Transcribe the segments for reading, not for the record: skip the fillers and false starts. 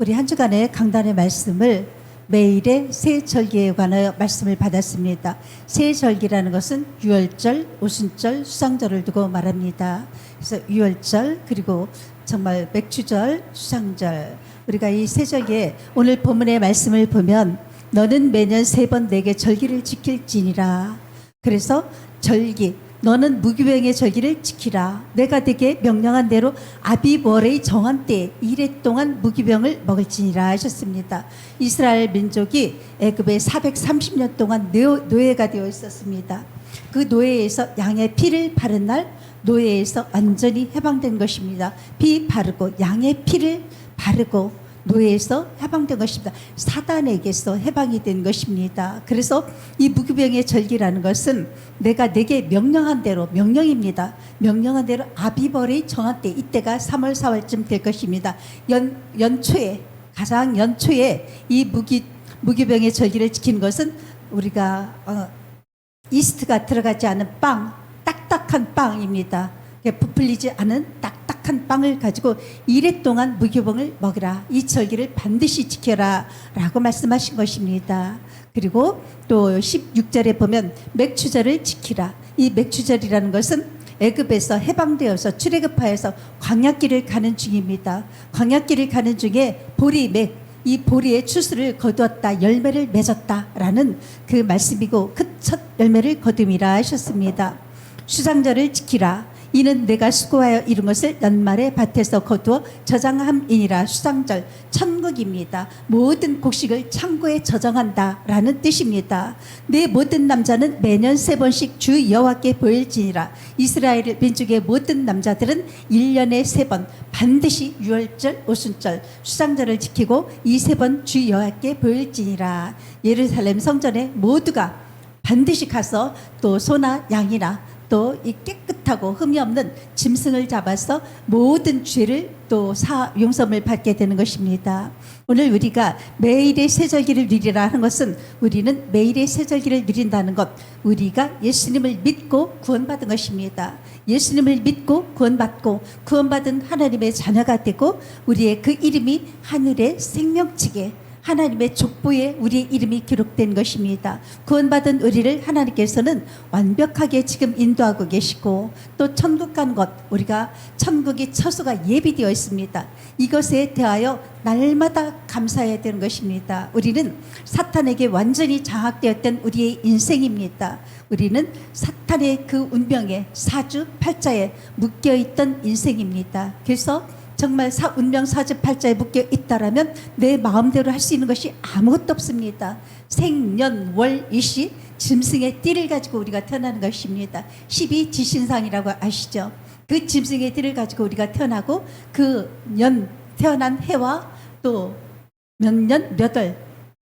우리 한 주간의 강단의 말씀을 매일의 새 절기에 관하여 말씀을 받았습니다. 새 절기라는 것은 유월절, 오순절, 수상절을 두고 말합니다. 그래서 유월절 그리고 정말 맥주절, 수상절, 우리가 이 새 절기에 오늘 본문의 말씀을 보면 너는 매년 3번 내게 절기를 지킬지니라. 그래서 절기, 너는 무교병의 절기를 지키라. 내가 네게 명령한 대로 아비월의 정한 때에 이래 동안 무교병을 먹을지니라 하셨습니다. 이스라엘 민족이 애굽에 430년 동안 노예가 되어 있었습니다. 그 노예에서 양의 피를 바른 날 노예에서 완전히 해방된 것입니다. 피 바르고 양의 피를 바르고 노예에서 해방된 것입니다. 사단에게서 해방이 된 것입니다. 그래서 이 무교병의 절기라는 것은 내가 내게 명령한 대로, 명령입니다. 명령한 대로 아비벌의 정한 때, 이때가 3월 4월쯤 될 것입니다. 연초에, 가장 연초에 이 무교병의 절기를 지키는 것은 우리가 이스트가 들어가지 않은 빵, 딱딱한 빵입니다. 부풀리지 않은 딱딱한 빵을 가지고 이래 동안 무교병을 먹으라. 이 절기를 반드시 지켜라 라고 말씀하신 것입니다. 그리고 또 16절에 보면 맥추절을 지키라. 이 맥추절이라는 것은 애굽에서 해방되어서 출애굽하여서 광야길을 가는 중입니다. 광야길을 가는 중에 보리 이 보리의 추수를 거두었다, 열매를 맺었다라는 그 말씀이고 그 첫 열매를 거둠이라 하셨습니다. 수상절을 지키라. 이는 내가 수고하여 이룬 것을 연말에 밭에서 거두어 저장함이니라. 수상절, 천국입니다. 모든 곡식을 창고에 저장한다 라는 뜻입니다. 내 모든 남자는 매년 3번씩 주 여호와께 보일지니라. 이스라엘 민족의 모든 남자들은 1년에 3번 반드시 유월절, 오순절, 수상절을 지키고 이 3번 주 여호와께 보일지니라. 예루살렘 성전에 모두가 반드시 가서 또 소나 양이나 또 이 깨끗하고 흠이 없는 짐승을 잡아서 모든 죄를 또 용서를 받게 되는 것입니다. 오늘 우리가 매일의 새절기를 누리라 하는 것은 우리는 매일의 새절기를 누린다는 것, 우리가 예수님을 믿고 구원받은 것입니다. 예수님을 믿고 구원받고 구원받은 하나님의 자녀가 되고 우리의 그 이름이 하늘의 생명책에 하나님의 족보에 우리의 이름이 기록된 것입니다. 구원받은 우리를 하나님께서는 완벽하게 지금 인도하고 계시고 또 천국 간 것, 우리가 천국의 처소가 예비되어 있습니다. 이것에 대하여 날마다 감사해야 되는 것입니다. 우리는 사탄에게 완전히 장악되었던 우리의 인생입니다. 우리는 사탄의 그 운명에 사주팔자에 묶여있던 인생입니다. 그래서 정말 운명 사주팔자에 묶여 있다라면 내 마음대로 할 수 있는 것이 아무것도 없습니다. 생년월일시 짐승의 띠를 가지고 우리가 태어나는 것입니다. 12지신상이라고 아시죠? 그 짐승의 띠를 가지고 우리가 태어나고 그 년 태어난 해와 또 몇 년 몇 월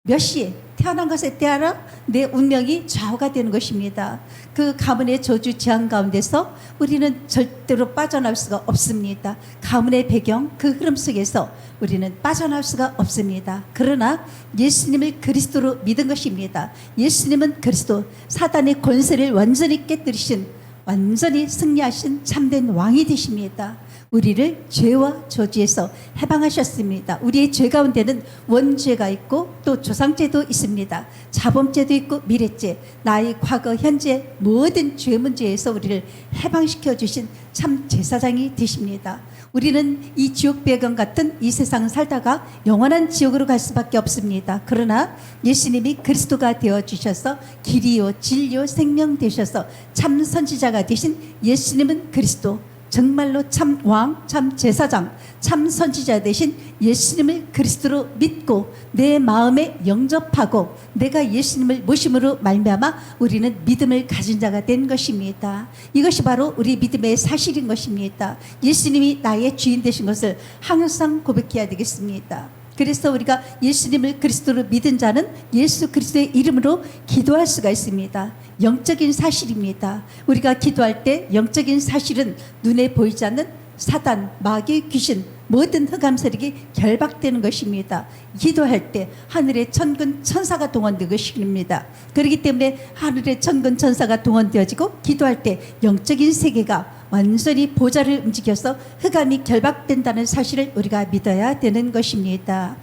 몇 시에 태어난 것에 따라 내 운명이 좌우가 되는 것입니다. 그 가문의 저주 재앙 가운데서 우리는 절대로 빠져나올 수가 없습니다. 가문의 배경, 그 흐름 속에서 우리는 빠져나올 수가 없습니다. 그러나 예수님을 그리스도로 믿은 것입니다. 예수님은 그리스도, 사단의 권세를 완전히 깨뜨리신, 완전히 승리하신 참된 왕이 되십니다. 우리를 죄와 저주에서 해방하셨습니다. 우리의 죄 가운데는 원죄가 있고 또 조상죄도 있습니다. 자범죄도 있고 미래죄, 나의 과거, 현재 모든 죄 문제에서 우리를 해방시켜 주신 참 제사장이 되십니다. 우리는 이 지옥 배경 같은 이 세상을 살다가 영원한 지옥으로 갈 수밖에 없습니다. 그러나 예수님이 그리스도가 되어주셔서 길이요 진리요 생명 되셔서 참 선지자가 되신 예수님은 그리스도, 정말로 참 왕, 참 제사장, 참 선지자 되신 예수님을 그리스도로 믿고 내 마음에 영접하고 내가 예수님을 모심으로 말미암아 우리는 믿음을 가진 자가 된 것입니다. 이것이 바로 우리 믿음의 사실인 것입니다. 예수님이 나의 주인 되신 것을 항상 고백해야 되겠습니다. 그래서 우리가 예수님을 그리스도로 믿은 자는 예수 그리스도의 이름으로 기도할 수가 있습니다. 영적인 사실입니다. 우리가 기도할 때 영적인 사실은 눈에 보이지 않는 사단, 마귀, 귀신, 모든 흑암 세력이 결박되는 것입니다. 기도할 때 하늘의 천군 천사가 동원되는 것입니다. 그렇기 때문에 하늘의 천군 천사가 동원되어지고 기도할 때 영적인 세계가 완전히 보좌를 움직여서 흑암이 결박된다는 사실을 우리가 믿어야 되는 것입니다.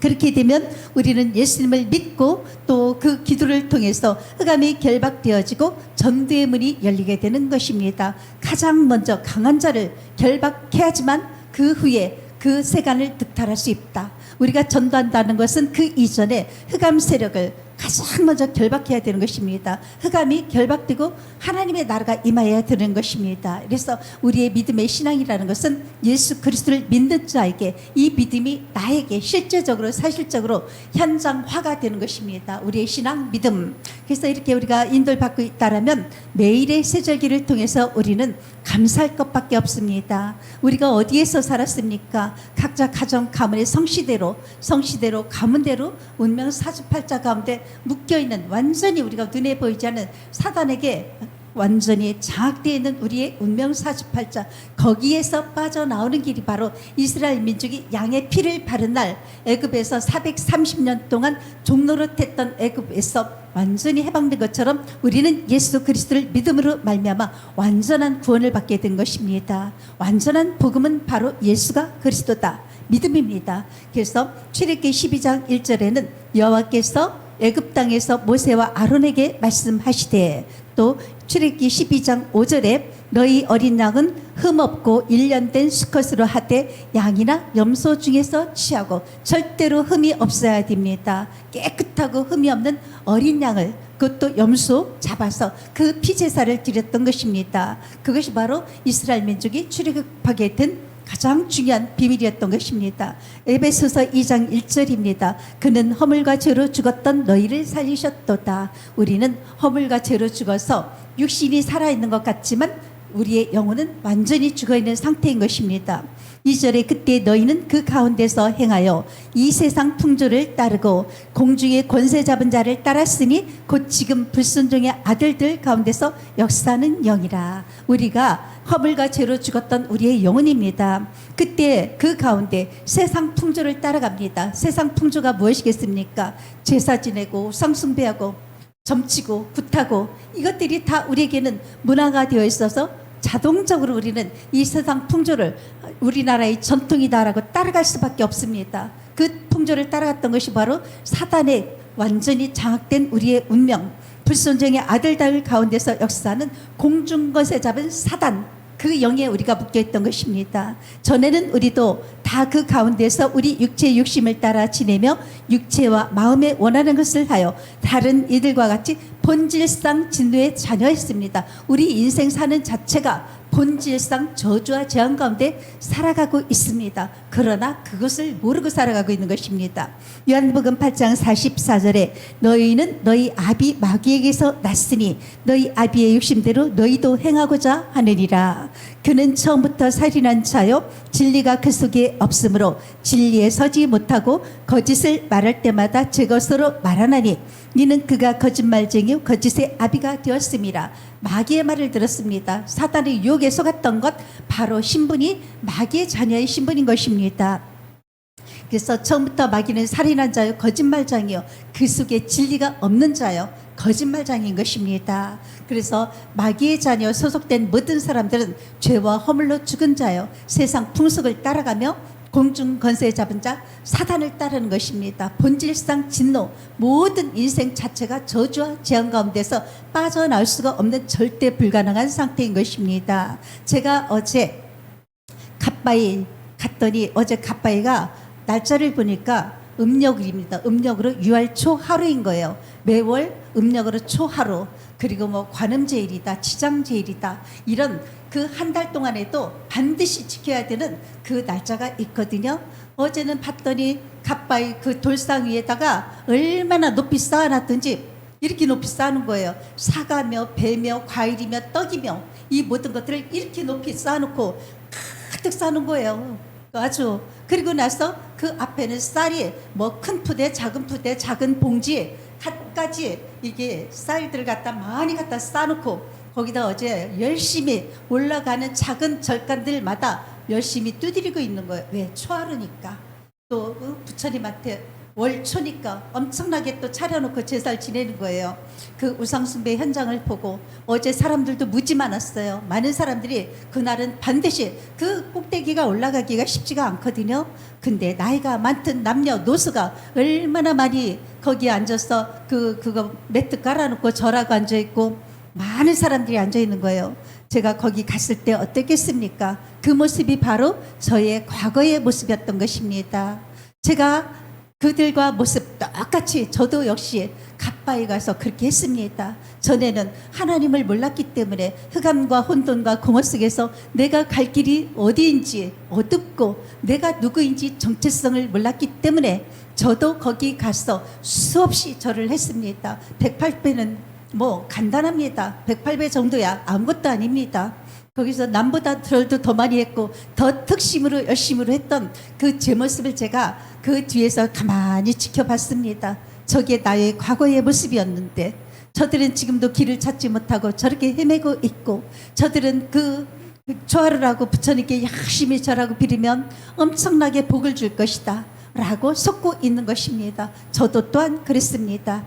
그렇게 되면 우리는 예수님을 믿고 또 그 기도를 통해서 흑암이 결박되어지고 전도의 문이 열리게 되는 것입니다. 가장 먼저 강한 자를 결박해야지만 그 후에 그 세간을 득탈할 수 있다. 우리가 전도한다는 것은 그 이전에 흑암 세력을 가장 먼저 결박해야 되는 것입니다. 흑암이 결박되고 하나님의 나라가 임하여야 되는 것입니다. 그래서 우리의 믿음의 신앙이라는 것은 예수 그리스도를 믿는 자에게 이 믿음이 나에게 실제적으로 사실적으로 현장화가 되는 것입니다. 우리의 신앙 믿음. 그래서 이렇게 우리가 인도를 받고 있다라면 매일의 세절기를 통해서 우리는 감사할 것밖에 없습니다. 우리가 어디에서 살았습니까? 각자 가정 가문의 성시대로 가문대로 운명 사주팔자 가운데 묶여있는, 완전히 우리가 눈에 보이지 않는 사단에게 완전히 장악되어 있는 우리의 운명 사주팔자, 거기에서 빠져나오는 길이 바로 이스라엘 민족이 양의 피를 바른 날 애굽에서 430년 동안 종노릇했던 애굽에서 완전히 해방된 것처럼 우리는 예수 그리스도를 믿음으로 말미암아 완전한 구원을 받게 된 것입니다. 완전한 복음은 바로 예수가 그리스도다, 믿음입니다. 그래서 출애굽기 12장 1절에는 여호와께서 애굽 땅에서 모세와 아론에게 말씀하시되, 또 출애굽기 12장 5절에 너희 어린 양은 흠없고 1년 된 수컷으로 하되 양이나 염소 중에서 취하고 절대로 흠이 없어야 됩니다. 깨끗하고 흠이 없는 어린 양을, 그것도 염소 잡아서 그 피제사를 드렸던 것입니다. 그것이 바로 이스라엘 민족이 출애굽하게 된 가장 중요한 비밀이었던 것입니다. 에베소서 2장 1절입니다. 그는 허물과 죄로 죽었던 너희를 살리셨도다. 우리는 허물과 죄로 죽어서 육신이 살아있는 것 같지만 우리의 영혼은 완전히 죽어있는 상태인 것입니다. 2절에 그때 너희는 그 가운데서 행하여 이 세상 풍조를 따르고 공중의 권세 잡은 자를 따랐으니 곧 지금 불순종의 아들들 가운데서 역사하는 영이라. 우리가 허물과 죄로 죽었던 우리의 영혼입니다. 그때 그 가운데 세상 풍조를 따라갑니다. 세상 풍조가 무엇이겠습니까? 제사 지내고 성숭배하고 점치고 굿하고, 이것들이 다 우리에게는 문화가 되어 있어서 자동적으로 우리는 이 세상 풍조를 우리나라의 전통이다라고 따라갈 수밖에 없습니다. 그 풍조를 따라갔던 것이 바로 사단의 완전히 장악된 우리의 운명, 불순종의 아들들 가운데서 역사하는 공중권세 잡은 사단, 그 영에 우리가 묶여있던 것입니다. 전에는 우리도 다 그 가운데서 우리 육체의 욕심을 따라 지내며 육체와 마음에 원하는 것을 하여 다른 이들과 같이 본질상 진노의 자녀였습니다. 우리 인생 사는 자체가 본질상 저주와 재앙 가운데 살아가고 있습니다. 그러나 그것을 모르고 살아가고 있는 것입니다. 요한복음 8장 44절에 너희는 너희 아비 마귀에게서 났으니 너희 아비의 욕심대로 너희도 행하고자 하느니라. 그는 처음부터 살인한 자요 진리가 그 속에 없으므로 진리에 서지 못하고 거짓을 말할 때마다 제 것으로 말하나니 니는 그가 거짓말쟁이요 거짓의 아비가 되었음이라. 마귀의 말을 들었습니다. 사단의 유혹에 속았던 것, 바로 신분이 마귀의 자녀의 신분인 것입니다. 그래서 처음부터 마귀는 살인한 자요 거짓말장이요 그 속에 진리가 없는 자요 거짓말장인 것입니다. 그래서 마귀의 자녀 소속된 모든 사람들은 죄와 허물로 죽은 자요 세상 풍속을 따라가며 공중 권세 잡은 자 사단을 따르는 것입니다. 본질상 진노, 모든 인생 자체가 저주와 재앙 가운데서 빠져나올 수가 없는 절대 불가능한 상태인 것입니다. 제가 어제 갓바위 갔더니 어제 갓바위가 날짜를 보니까 음력입니다. 음력으로 6월 초 하루인 거예요. 매월 음력으로 초 하루, 그리고 뭐 관음제일이다, 치장제일이다, 이런 그 한 달 동안에도 반드시 지켜야 되는 그 날짜가 있거든요. 어제는 봤더니 갓바위 그 돌상 위에다가 얼마나 높이 쌓아놨든지 이렇게 높이 쌓는 거예요. 사과며 배며 과일이며 떡이며 이 모든 것들을 이렇게 높이 쌓아놓고 가득 쌓는 거예요. 아주. 그리고 나서 그 앞에는 쌀이 뭐 큰 푸대, 작은 푸대, 작은 봉지 갖가지 이게 쌀들 갖다 많이 갖다 쌓아놓고 거기다 어제 열심히 올라가는 작은 절간들마다 열심히 두드리고 있는 거예요. 왜? 초하루니까. 또 부처님한테 월초니까 엄청나게 또 차려놓고 제사를 지내는 거예요. 그 우상숭배 현장을 보고 어제 사람들도 무지 많았어요. 많은 사람들이 그날은 반드시 그 꼭대기가 올라가기가 쉽지가 않거든요. 근데 나이가 많든 남녀노소가 얼마나 많이 거기에 앉아서 그거 매트 깔아놓고 절하고 앉아있고 많은 사람들이 앉아있는 거예요. 제가 거기 갔을 때 어땠겠습니까? 그 모습이 바로 저의 과거의 모습이었던 것입니다. 제가 그들과 모습 똑같이 저도 역시 갓바에 가서 그렇게 했습니다. 전에는 하나님을 몰랐기 때문에 흑암과 혼돈과 공허 속에서 내가 갈 길이 어디인지 어둡고 내가 누구인지 정체성을 몰랐기 때문에 저도 거기 가서 수없이 절을 했습니다. 108배는 뭐 간단합니다. 108배 정도야 아무것도 아닙니다. 거기서 남보다 절도 더 많이 했고 더 특심으로 열심으로 했던 그 제 모습을 제가 그 뒤에서 가만히 지켜봤습니다. 저게 나의 과거의 모습이었는데 저들은 지금도 길을 찾지 못하고 저렇게 헤매고 있고 저들은 그 조화를 하고 부처님께 열심히 절하고 빌으면 엄청나게 복을 줄 것이다 라고 속고 있는 것입니다. 저도 또한 그랬습니다.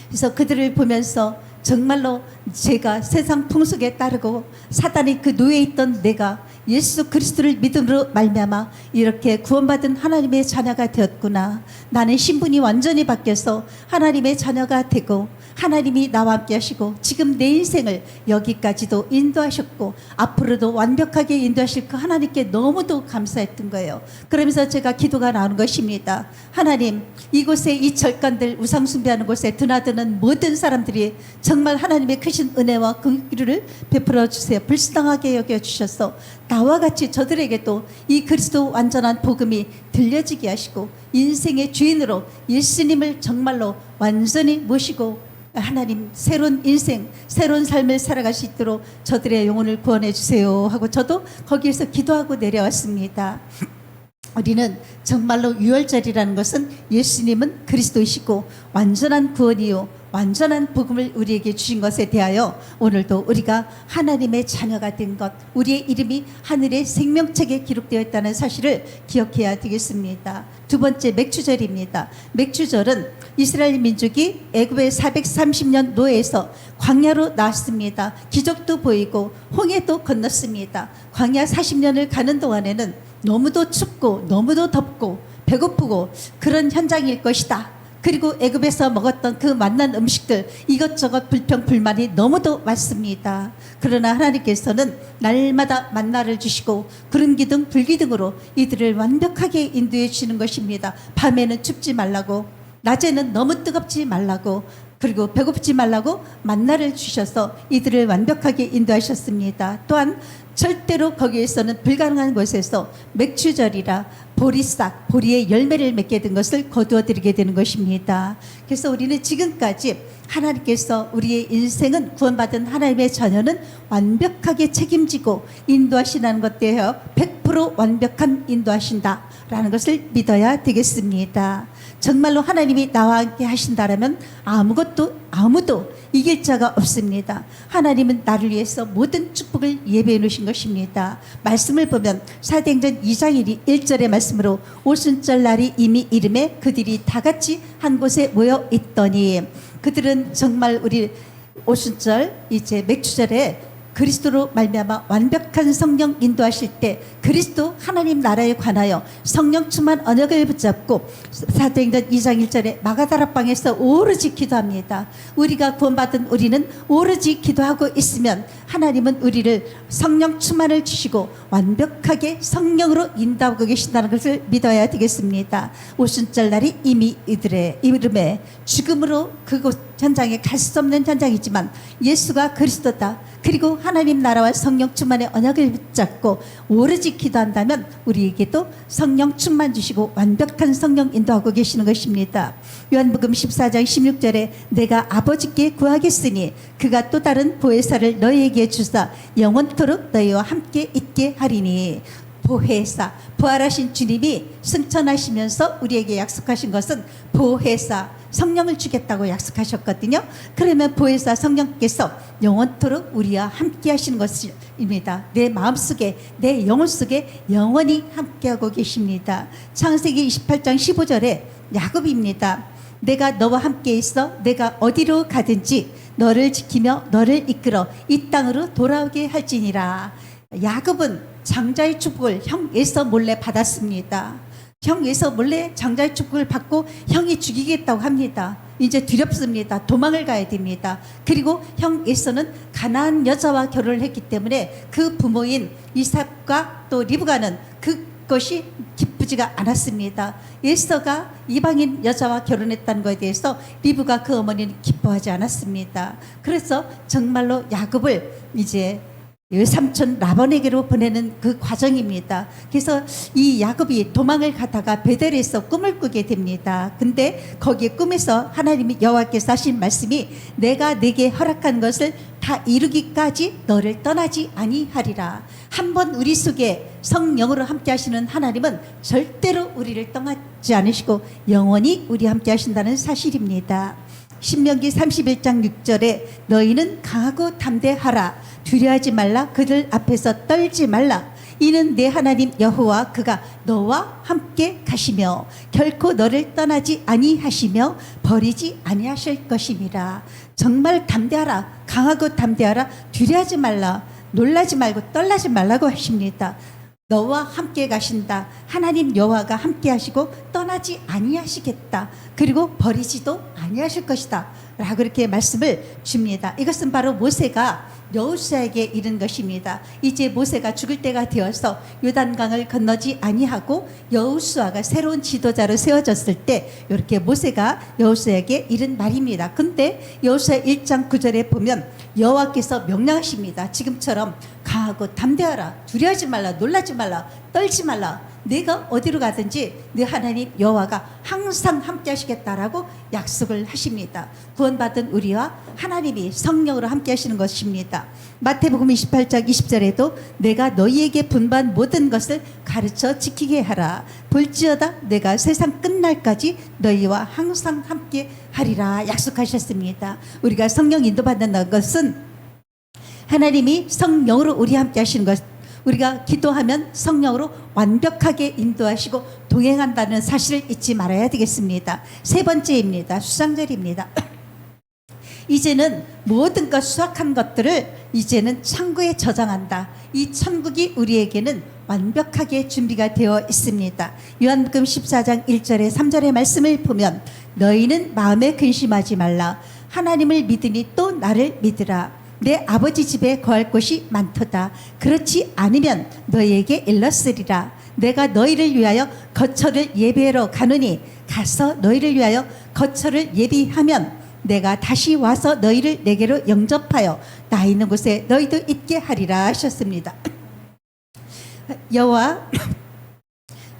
그래서 그들을 보면서 정말로 제가 세상 풍속에 따르고 사단이 그 노예에 있던 내가 예수 그리스도를 믿음으로 말미암아 이렇게 구원받은 하나님의 자녀가 되었구나. 나는 신분이 완전히 바뀌어서 하나님의 자녀가 되고 하나님이 나와 함께 하시고 지금 내 인생을 여기까지도 인도하셨고 앞으로도 완벽하게 인도하실 그 하나님께 너무도 감사했던 거예요. 그러면서 제가 기도가 나오는 것입니다. 하나님, 이곳에 이 절간들 우상 숭배하는 곳에 드나드는 모든 사람들이 정말 하나님의 크신 은혜와 긍휼을 베풀어 주세요. 불쌍하게 여겨 주셔서 나와 같이 저들에게도 이 그리스도 완전한 복음이 들려지게 하시고 인생의 주인으로 예수님을 정말로 완전히 모시고 하나님 새로운 인생 새로운 삶을 살아갈 수 있도록 저들의 영혼을 구원해 주세요 하고 저도 거기에서 기도하고 내려왔습니다. 우리는 정말로 유월절이라는 것은 예수님은 그리스도이시고 완전한 구원이요 완전한 복음을 우리에게 주신 것에 대하여 오늘도 우리가 하나님의 자녀가 된 것, 우리의 이름이 하늘의 생명책에 기록되어 있다는 사실을 기억해야 되겠습니다. 두 번째 맥주절입니다. 맥주절은 이스라엘 민족이 애굽의 430년 노예에서 광야로 나왔습니다. 기적도 보이고 홍해도 건넜습니다. 광야 40년을 가는 동안에는 너무도 춥고 너무도 덥고 배고프고 그런 현장일 것이다. 그리고 애굽에서 먹었던 그 맛난 음식들 이것저것 불평불만이 너무도 많습니다. 그러나 하나님께서는 날마다 만나를 주시고 구름기둥 불기둥으로 이들을 완벽하게 인도해 주시는 것입니다. 밤에는 춥지 말라고 낮에는 너무 뜨겁지 말라고 그리고 배고프지 말라고 만나를 주셔서 이들을 완벽하게 인도하셨습니다. 또한 절대로 거기에서는 불가능한 곳에서 맥주절이라 보리싹, 보리의 열매를 맺게 된 것을 거두어 드리게 되는 것입니다. 그래서 우리는 지금까지 하나님께서 우리의 인생은 구원받은 하나님의 자녀는 완벽하게 책임지고 인도하시는 것 대하여 100% 완벽한 인도하신다라는 것을 믿어야 되겠습니다. 정말로 하나님이 나와 함께 하신다라면 아무도 이길 자가 없습니다. 하나님은 나를 위해서 모든 축복을 예배해 놓으신 것입니다. 말씀을 보면 사도행전 2장 1절의 말씀으로 오순절 날이 이미 이름에 그들이 다 같이 한 곳에 모여 있더니 그들은 정말 우리 오순절 이제 맥주절에 그리스도로 말미암아 완벽한 성령 인도하실 때 그리스도 하나님 나라에 관하여 성령 충만 언약을 붙잡고 사도행전 2장 1절에 마가다락방에서 오로지 기도합니다. 우리가 구원받은 우리는 오로지 기도하고 있으면 하나님은 우리를 성령 충만을 주시고 완벽하게 성령으로 인도하고 계신다는 것을 믿어야 되겠습니다. 오순절 날이 이미 이들의 이름에 죽음으로 그곳 현장에 갈 수 없는 현장이지만 예수가 그리스도다. 그리고 하나님 나라와 성령 충만의 언약을 붙잡고 오로지 기도한다면 우리에게도 성령 충만 주시고 완벽한 성령 인도하고 계시는 것입니다. 요한복음 14장 16절에 내가 아버지께 구하겠으니 그가 또 다른 보혜사를 너희에게 주사 영원토록 너희와 함께 있게 하리니 보혜사, 부활하신 주님이 승천하시면서 우리에게 약속하신 것은 보혜사, 성령을 주겠다고 약속하셨거든요. 그러면 보혜사 성령께서 영원토록 우리와 함께 하시는 것입니다. 내 마음속에 내 영혼 속에 영원히 함께하고 계십니다. 창세기 28장 15절에 야곱입니다. 내가 너와 함께 있어 내가 어디로 가든지 너를 지키며 너를 이끌어 이 땅으로 돌아오게 할지니라. 야곱은 장자의 축복을 형 에서 몰래 받았습니다. 형 에서 몰래 장자의 축복을 받고 형이 죽이겠다고 합니다. 이제 두렵습니다. 도망을 가야 됩니다. 그리고 형 에서는 가나안 여자와 결혼을 했기 때문에 그 부모인 이삭과 또 리브가는 그것이 기쁘지가 않았습니다. 에서가 이방인 여자와 결혼했다는 것에 대해서 리브가 그 어머니는 기뻐하지 않았습니다. 그래서 정말로 야곱을 이제 외삼촌 라반에게로 보내는 그 과정입니다. 그래서 이 야곱이 도망을 가다가 베델에서 꿈을 꾸게 됩니다. 근데 거기에 꿈에서 하나님이 여호와께서 하신 말씀이 내가 내게 허락한 것을 다 이루기까지 너를 떠나지 아니하리라. 한번 우리 속에 성령으로 함께 하시는 하나님은 절대로 우리를 떠나지 않으시고 영원히 우리 함께 하신다는 사실입니다. 신명기 31장 6절에 너희는 강하고 담대하라. 두려워하지 말라. 그들 앞에서 떨지 말라. 이는 내 하나님 여호와 그가 너와 함께 가시며 결코 너를 떠나지 아니하시며 버리지 아니하실 것임이라. 정말 담대하라. 강하고 담대하라. 두려워하지 말라. 놀라지 말고 떨라지 말라고 하십니다. 너와 함께 가신다. 하나님 여호와가 함께 하시고 떠나지 아니하시겠다. 그리고 버리지도 아니하실 것이다 라고 이렇게 말씀을 줍니다. 이것은 바로 모세가 여호수아에게 이른 것입니다. 이제 모세가 죽을 때가 되어서 요단강을 건너지 아니하고 여호수아가 새로운 지도자로 세워졌을 때 이렇게 모세가 여호수아에게 이른 말입니다. 근데 여호수아 1장 9절에 보면 여호와께서 명령하십니다. 지금처럼 강하고 담대하라. 두려워하지 말라. 놀라지 말라. 떨지 말라. 내가 어디로 가든지 내 하나님 여호와가 항상 함께 하시겠다라고 약속을 하십니다. 구원받은 우리와 하나님이 성령으로 함께 하시는 것입니다. 마태복음 28장 20절에도 내가 너희에게 분반 모든 것을 가르쳐 지키게 하라. 볼지어다 내가 세상 끝날까지 너희와 항상 함께 하리라 약속하셨습니다. 우리가 성령 인도받는다는 것은 하나님이 성령으로 우리 함께 하시는 것, 우리가 기도하면 성령으로 완벽하게 인도하시고 동행한다는 사실을 잊지 말아야 되겠습니다. 세 번째입니다. 수상절입니다. 이제는 모든 것 수확한 것들을 이제는 창고에 저장한다. 이 천국이 우리에게는 완벽하게 준비가 되어 있습니다. 요한복음 14장 1절에 3절의 말씀을 보면 너희는 마음에 근심하지 말라. 하나님을 믿으니 또 나를 믿으라. 내 아버지 집에 거할 곳이 많도다. 그렇지 않으면 너희에게 일렀으리라. 내가 너희를 위하여 거처를 예비하러 가노니 가서 너희를 위하여 거처를 예비하면 내가 다시 와서 너희를 내게로 영접하여 나 있는 곳에 너희도 있게 하리라 하셨습니다. 여호와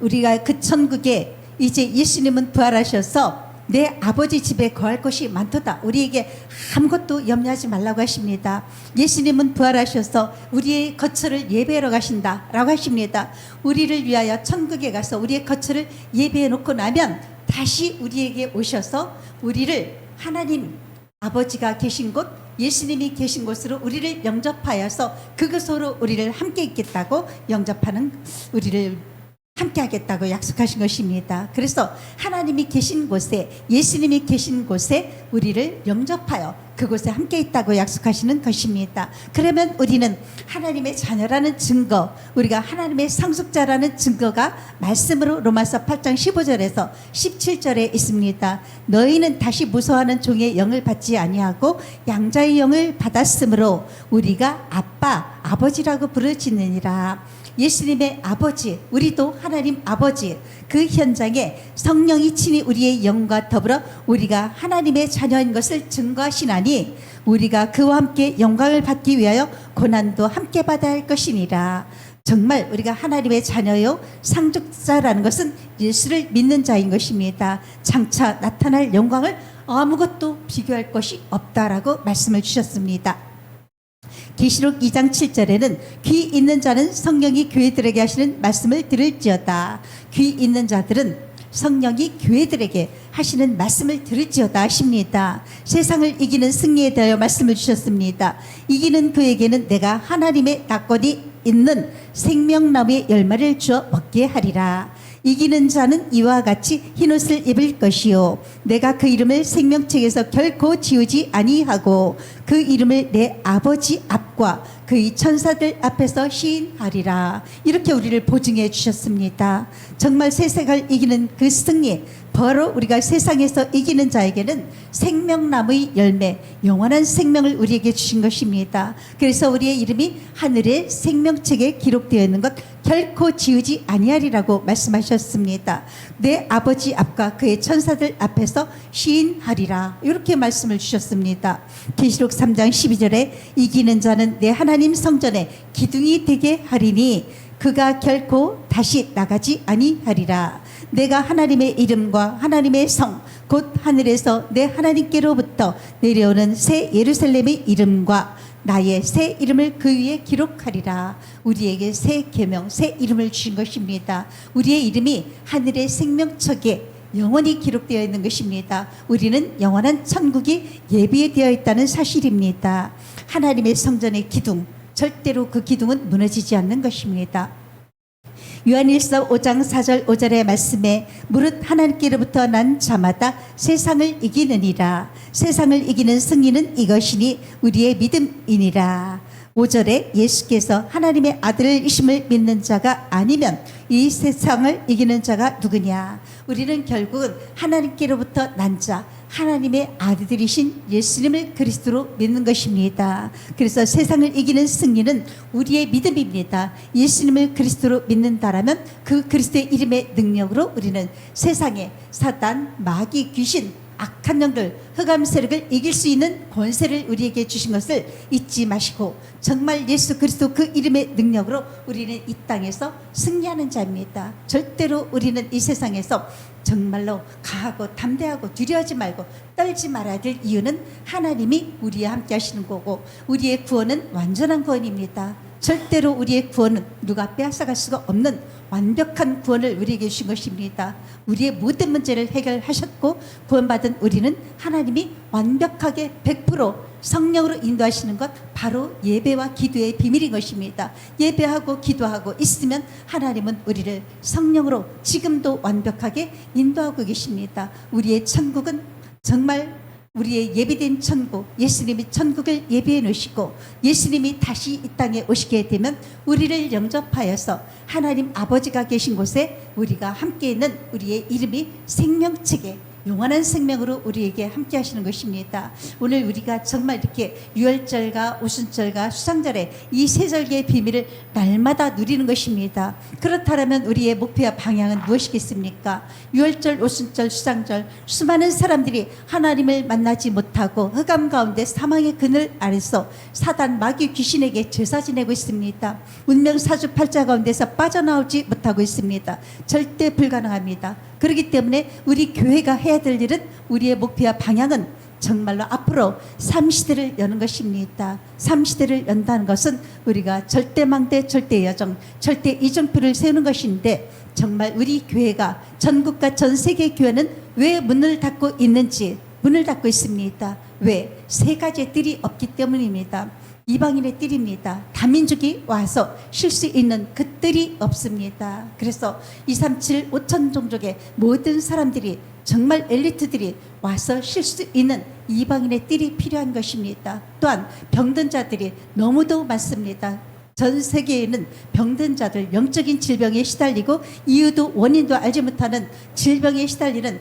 우리가 그 천국에 이제 예수님은 부활하셔서 내 아버지 집에 거할 곳이 많도다. 우리에게 아무것도 염려하지 말라고 하십니다. 예수님은 부활하셔서 우리의 거처를 예배하러 가신다 라고 하십니다. 우리를 위하여 천국에 가서 우리의 거처를 예배해 놓고 나면 다시 우리에게 오셔서 우리를 하나님 아버지가 계신 곳, 예수님이 계신 곳으로 우리를 영접하여서 그곳으로 우리를 함께 있겠다고 영접하는 우리를 함께 하겠다고 약속하신 것입니다. 그래서 하나님이 계신 곳에, 예수님이 계신 곳에 우리를 영접하여 그곳에 함께 있다고 약속하시는 것입니다. 그러면 우리는 하나님의 자녀라는 증거, 우리가 하나님의 상속자라는 증거가 말씀으로 로마서 8장 15절에서 17절에 있습니다. 너희는 다시 무서워하는 종의 영을 받지 아니하고 양자의 영을 받았으므로 우리가 아빠, 아버지라고 부르짖느니라. 예수님의 아버지, 우리도 하나님 아버지, 그 현장에 성령이 친히 우리의 영과 더불어 우리가 하나님의 자녀인 것을 증거하시나니 우리가 그와 함께 영광을 받기 위하여 고난도 함께 받아야 할 것이니라. 정말 우리가 하나님의 자녀요 상속자라는 것은 예수를 믿는 자인 것입니다. 장차 나타날 영광을 아무것도 비교할 것이 없다라고 말씀을 주셨습니다. 계시록 2장 7절에는 귀 있는 자는 성령이 교회들에게 하시는 말씀을 들을지어다. 귀 있는 자들은 성령이 교회들에게 하시는 말씀을 들을지어다 하십니다. 세상을 이기는 승리에 대하여 말씀을 주셨습니다. 이기는 그에게는 내가 하나님의 낙권이 있는 생명나무의 열매를 주어 먹게 하리라. 이기는 자는 이와 같이 흰옷을 입을 것이요 내가 그 이름을 생명책에서 결코 지우지 아니하고 그 이름을 내 아버지 앞과 그의 천사들 앞에서 시인하리라. 이렇게 우리를 보증해 주셨습니다. 정말 세상을 이기는 그 승리, 바로 우리가 세상에서 이기는 자에게는 생명나무의 열매, 영원한 생명을 우리에게 주신 것입니다. 그래서 우리의 이름이 하늘의 생명책에 기록되어 있는 것 결코 지우지 아니하리라고 말씀하셨습니다. 내 아버지 앞과 그의 천사들 앞에서 시인하리라. 이렇게 말씀을 주셨습니다. 계시록 3장 12절에 이기는 자는 내 하나님 성전에 기둥이 되게 하리니 그가 결코 다시 나가지 아니하리라. 내가 하나님의 이름과 하나님의 성 곧 하늘에서 내 하나님께로부터 내려오는 새 예루살렘의 이름과 나의 새 이름을 그 위에 기록하리라. 우리에게 새 계명, 새 이름을 주신 것입니다. 우리의 이름이 하늘의 생명책에 영원히 기록되어 있는 것입니다. 우리는 영원한 천국이 예비되어 있다는 사실입니다. 하나님의 성전의 기둥, 절대로 그 기둥은 무너지지 않는 것입니다. 요한일서 5장 4절 5절의 말씀에 무릇 하나님께로부터 난 자마다 세상을 이기느니라. 세상을 이기는 승리는 이것이니 우리의 믿음이니라. 5절에 예수께서 하나님의 아들이심을 믿는 자가 아니면 이 세상을 이기는 자가 누구냐. 우리는 결국은 하나님께로부터 난 자, 하나님의 아들이신 예수님을 그리스도로 믿는 것입니다. 그래서 세상을 이기는 승리는 우리의 믿음입니다. 예수님을 그리스도로 믿는다라면 그 그리스도의 이름의 능력으로 우리는 세상에 사단, 마귀, 귀신, 악한 영들, 흑암 세력을 이길 수 있는 권세를 우리에게 주신 것을 잊지 마시고 정말 예수 그리스도 그 이름의 능력으로 우리는 이 땅에서 승리하는 자입니다. 절대로 우리는 이 세상에서 정말로 강하고 담대하고 두려워하지 말고 떨지 말아야 될 이유는 하나님이 우리와 함께 하시는 거고 우리의 구원은 완전한 구원입니다. 절대로 우리의 구원은 누가 빼앗아갈 수가 없는 완벽한 구원을 우리에게 주신 것입니다. 우리의 모든 문제를 해결하셨고 구원받은 우리는 하나님이 완벽하게 100% 성령으로 인도하시는 것 바로 예배와 기도의 비밀인 것입니다. 예배하고 기도하고 있으면 하나님은 우리를 성령으로 지금도 완벽하게 인도하고 계십니다. 우리의 천국은 정말 우리의 예비된 천국, 예수님이 천국을 예비해 놓으시고 예수님이 다시 이 땅에 오시게 되면 우리를 영접하여서 하나님 아버지가 계신 곳에 우리가 함께 있는 우리의 이름이 생명책에 영원한 생명으로 우리에게 함께 하시는 것입니다. 오늘 우리가 정말 이렇게 유월절과 오순절과 수상절에 이 세 절기의 비밀을 날마다 누리는 것입니다. 그렇다면 우리의 목표와 방향은 무엇이겠습니까? 유월절, 오순절, 수상절 수많은 사람들이 하나님을 만나지 못하고 흑암 가운데 사망의 그늘 아래서 사단, 마귀, 귀신에게 제사 지내고 있습니다. 운명 사주팔자 가운데서 빠져나오지 못하고 있습니다. 절대 불가능합니다. 그렇기 때문에 우리 교회가 해야 될 일은 우리의 목표와 방향은 정말로 앞으로 삼시대를 여는 것입니다. 삼시대를 연다는 것은 우리가 절대망대, 절대여정, 절대이정표를 세우는 것인데 정말 우리 교회가 전국과 전 세계 교회는 왜 문을 닫고 있는지 문을 닫고 있습니다. 왜? 세 가지의 뜰이 없기 때문입니다. 이방인의 뜰입니다. 다민족이 와서 쉴 수 있는 그 뜰이 없습니다. 그래서 237 5천 종족의 모든 사람들이 정말 엘리트들이 와서 쉴 수 있는 이방인의 뜰이 필요한 것입니다. 또한 병든 자들이 너무도 많습니다. 전 세계에는 병든 자들, 영적인 질병에 시달리고 이유도 원인도 알지 못하는 질병에 시달리는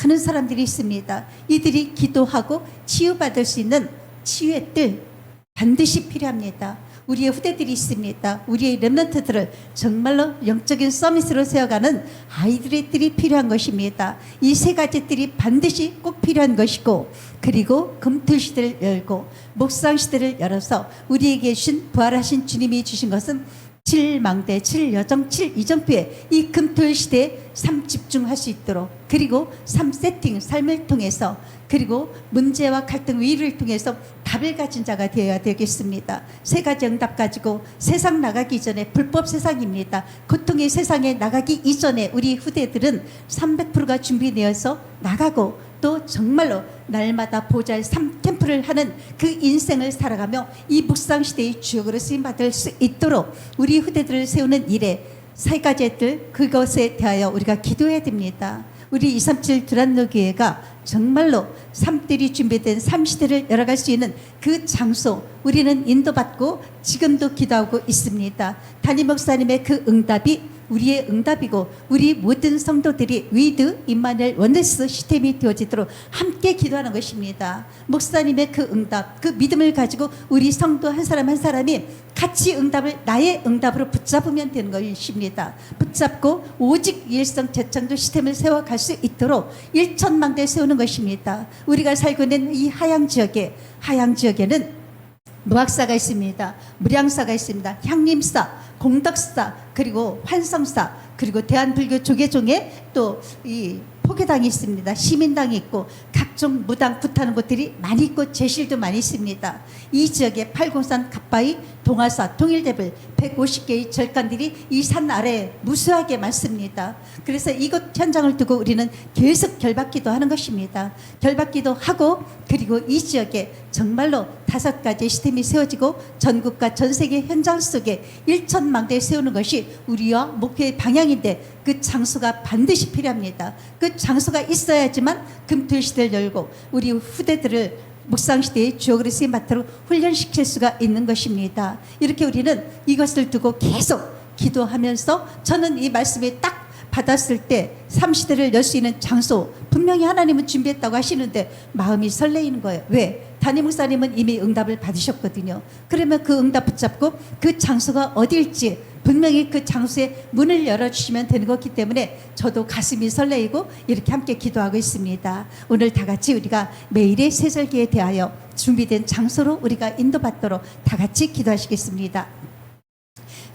많은 사람들이 있습니다. 이들이 기도하고 치유받을 수 있는 치유의 뜰 반드시 필요합니다. 우리의 후대들이 있습니다. 우리의 렘넌트들을 정말로 영적인 서밋으로 세워가는 아이들의 뜰이 필요한 것입니다. 이 세 가지 뜰이 반드시 꼭 필요한 것이고 그리고 금틀 시대를 열고 목상 시대를 열어서 우리에게 주신 부활하신 주님이 주신 것은 7망대, 7여정, 7이정표에 이 금토일 시대에 3집중할 수 있도록 그리고 3세팅 삶을 통해서 그리고 문제와 갈등 위기를 통해서 답을 가진 자가 되어야 되겠습니다. 세 가지 응답 가지고 세상 나가기 전에 불법 세상입니다. 고통의 세상에 나가기 이전에 우리 후대들은 300%가 준비되어서 나가고 또 정말로 날마다 보잘 3캠프를 하는 그 인생을 살아가며 이 묵상시대의 주역으로 쓰임받을 수 있도록 우리 후대들을 세우는 일에 세 가지들 그것에 대하여 우리가 기도해야 됩니다. 우리 237 두란노교회가 정말로 삶들이 준비된 삶시대를 열어갈 수 있는 그 장소, 우리는 인도받고 지금도 기도하고 있습니다. 담임 목사님의 그 응답이 우리의 응답이고, 우리 모든 성도들이 위드 임마누엘 원네스 시스템이 되어지도록 함께 기도하는 것입니다. 목사님의 그 응답, 그 믿음을 가지고 우리 성도 한 사람 한 사람이 같이 응답을 나의 응답으로 붙잡으면 되는 것입니다. 붙잡고 오직 일성 재창조 시스템을 세워갈 수 있도록 일천망대 세우는 것입니다. 우리가 살고 있는 이 하양 지역에는 무학사가 있습니다. 무량사가 있습니다. 향림사, 공덕사, 그리고 환성사, 그리고 대한불교 조계종에 또 이 포교당이 있습니다. 시민당이 있고 각종 무당 붙하는 곳들이 많이 있고 제실도 많이 있습니다. 이 지역에 팔공산, 갓바위, 동화사, 통일대불 150개의 절간들이 이 산 아래에 무수하게 많습니다. 그래서 이곳 현장을 두고 우리는 계속 결박기도 하는 것입니다. 결박기도 하고, 그리고 이 지역에 정말로 5가지 시스템이 세워지고 전국과 전 세계 현장 속에 일천망대 세우는 것이 우리와 목표의 방향인데, 그 장소가 반드시 필요합니다. 그 장소가 있어야지만 금토시대를 열고 우리 후대들을 묵상시대의 주역으로 쓰임 받도록 훈련시킬 수가 있는 것입니다. 이렇게 우리는 이것을 두고 계속 기도하면서, 저는 이 말씀이 딱 받았을 때 삼시대를 열 수 있는 장소, 분명히 하나님은 준비했다고 하시는데 마음이 설레이는 거예요. 왜? 담임 목사님은 이미 응답을 받으셨거든요. 그러면 그 응답 붙잡고 그 장소가 어디일지 분명히 그 장소에 문을 열어주시면 되는 거기 때문에 저도 가슴이 설레이고 이렇게 함께 기도하고 있습니다. 오늘 다 같이 우리가 매일의 세절기에 대하여 준비된 장소로 우리가 인도받도록 다 같이 기도하시겠습니다.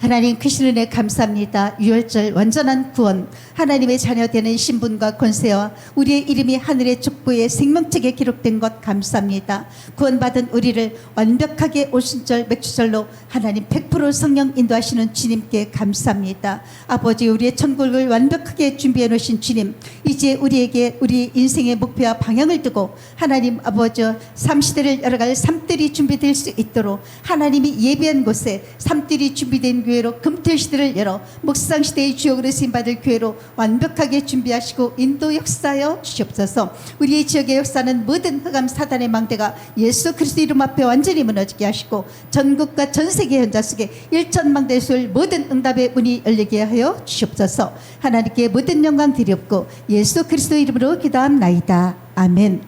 하나님 크신 은혜 감사합니다. 유월절 완전한 구원, 하나님의 자녀되는 신분과 권세와 우리의 이름이 하늘의 족보에 생명책에 기록된 것 감사합니다. 구원받은 우리를 완벽하게 오순절 맥주절로 하나님 100% 성령 인도하시는 주님께 감사합니다. 아버지, 우리의 천국을 완벽하게 준비해 놓으신 주님, 이제 우리에게 우리 인생의 목표와 방향을 두고 하나님 아버지 삼시대를 열어갈 삶들이 준비될 수 있도록 하나님이 예비한 곳에 삶들이 준비된 교회로 금토시대를 열어 묵상시대의 주역으로 쓰임받을 교회로 완벽하게 준비하시고 인도 역사하여 주시옵소서. 우리의 지역의 역사는 모든 흑암 사단의 망대가 예수 그리스도 이름 앞에 완전히 무너지게 하시고 전국과 전세계 현장 속에 일천망대에 쏠 모든 응답의 문이 열리게 하여 주시옵소서. 하나님께 모든 영광 드리옵고 예수 그리스도 이름으로 기도합나이다. 아멘.